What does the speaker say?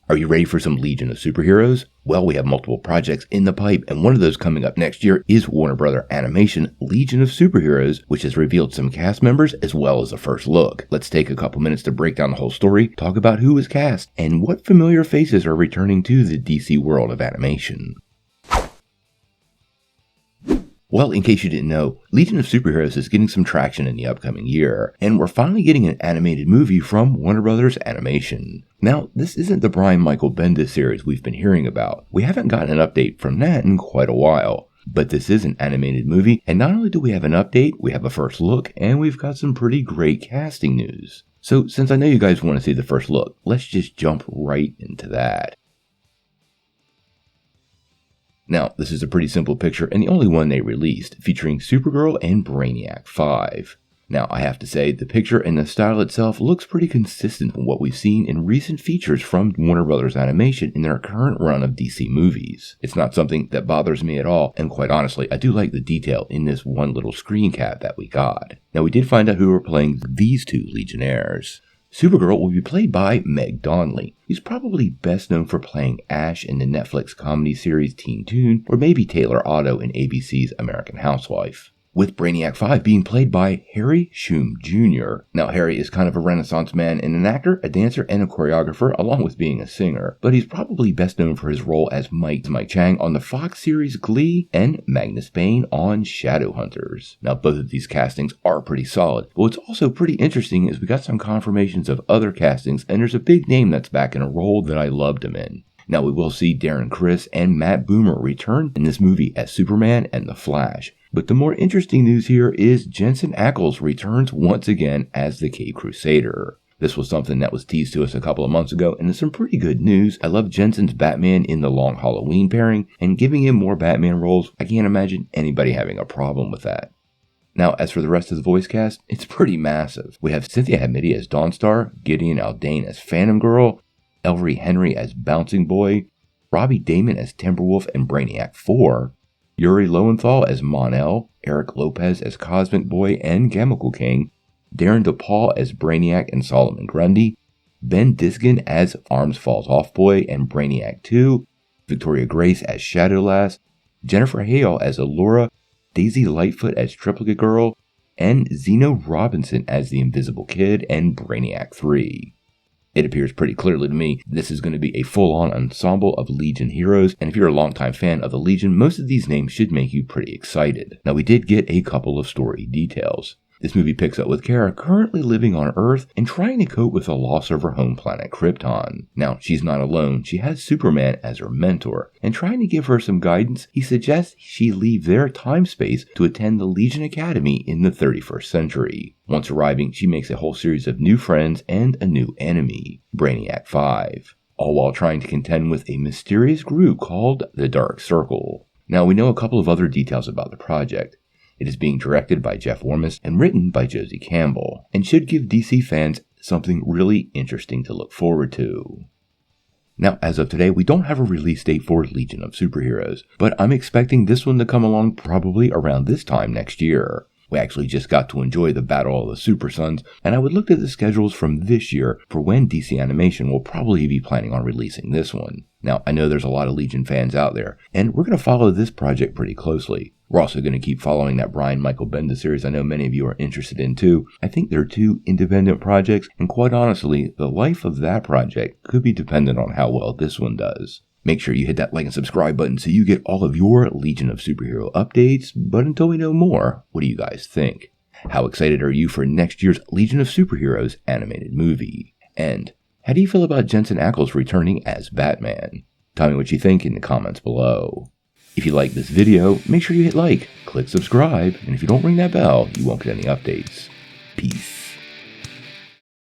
Are you ready for some Legion of Superheroes? Well, we have multiple projects in the pipe, and one of those coming up next year is Warner Bros. Animation Legion of Superheroes, which has revealed some cast members as well as a first look. Let's take a couple minutes to break down the whole story, talk about who was cast, and what familiar faces are returning to the DC world of animation. Well, in case you didn't know, Legion of Superheroes is getting some traction in the upcoming year, and we're finally getting an animated movie from Warner Bros. Animation. Now, this isn't the Brian Michael Bendis series we've been hearing about. We haven't gotten an update from that in quite a while. But this is an animated movie, and not only do we have an update, we have a first look, and we've got some pretty great casting news. So, since I know you guys want to see the first look, let's just jump right into that. Now, this is a pretty simple picture and the only one they released, featuring Supergirl and Brainiac 5. Now, I have to say, the picture and the style itself looks pretty consistent with what we've seen in recent features from Warner Bros. Animation in their current run of DC movies. It's not something that bothers me at all, and quite honestly, I do like the detail in this one little screen cap that we got. Now, we did find out who were playing these two Legionnaires. Supergirl will be played by Meg Donnelly, who's probably best known for playing Ash in the Netflix comedy series Teen Toon, or maybe Taylor Otto in ABC's American Housewife. With Brainiac 5 being played by Harry Shum Jr. Now, Harry is kind of a renaissance man and an actor, a dancer, and a choreographer, along with being a singer, but he's probably best known for his role as Mike Chang on the Fox series Glee and Magnus Bane on Shadowhunters. Now, both of these castings are pretty solid, but what's also pretty interesting is we got some confirmations of other castings, and there's a big name that's back in a role that I loved him in. Now, we will see Darren Criss and Matt Boomer return in this movie as Superman and The Flash. But the more interesting news here is Jensen Ackles returns once again as the Caped Crusader. This was something that was teased to us a couple of months ago, and it's some pretty good news. I love Jensen's Batman in the Long Halloween pairing, and giving him more Batman roles, I can't imagine anybody having a problem with that. Now, as for the rest of the voice cast, it's pretty massive. We have Cynthia Hamidi as Dawnstar, Gideon Aldane as Phantom Girl, Ellery Henry as Bouncing Boy, Robbie Damon as Timberwolf and Brainiac 4, Yuri Lowenthal as Mon-El, Eric Lopez as Cosmic Boy and Chemical King, Darren DePaul as Brainiac and Solomon Grundy, Ben Diskin as Arms Falls Off Boy and Brainiac 2, Victoria Grace as Shadowlass, Jennifer Hale as Allura, Daisy Lightfoot as Triplicate Girl, and Zeno Robinson as the Invisible Kid and Brainiac 3. It appears pretty clearly to me this is going to be a full-on ensemble of Legion heroes, and if you're a longtime fan of the Legion, most of these names should make you pretty excited. Now, we did get a couple of story details. This movie picks up with Kara currently living on Earth and trying to cope with the loss of her home planet Krypton. Now, she's not alone. She has Superman as her mentor, and trying to give her some guidance, he suggests she leave their time-space to attend the Legion Academy in the 31st century. Once arriving, she makes a whole series of new friends and a new enemy, Brainiac 5, all while trying to contend with a mysterious group called the Dark Circle. Now, we know a couple of other details about the project. It is being directed by Jeff Warmus and written by Josie Campbell, and should give DC fans something really interesting to look forward to. Now, as of today, we don't have a release date for Legion of Superheroes, but I'm expecting this one to come along probably around this time next year. We actually just got to enjoy the Battle of the Super Sons, and I would look at the schedules from this year for when DC Animation will probably be planning on releasing this one. Now, I know there's a lot of Legion fans out there, and we're going to follow this project pretty closely. We're also going to keep following that Brian Michael Bendis series I know many of you are interested in too. I think they're two independent projects, and quite honestly, the life of that project could be dependent on how well this one does. Make sure you hit that like and subscribe button so you get all of your Legion of Superhero updates. But until we know more, what do you guys think? How excited are you for next year's Legion of Superheroes animated movie? And how do you feel about Jensen Ackles returning as Batman? Tell me what you think in the comments below. If you like this video, make sure you hit like, click subscribe, and if you don't ring that bell, you won't get any updates. Peace.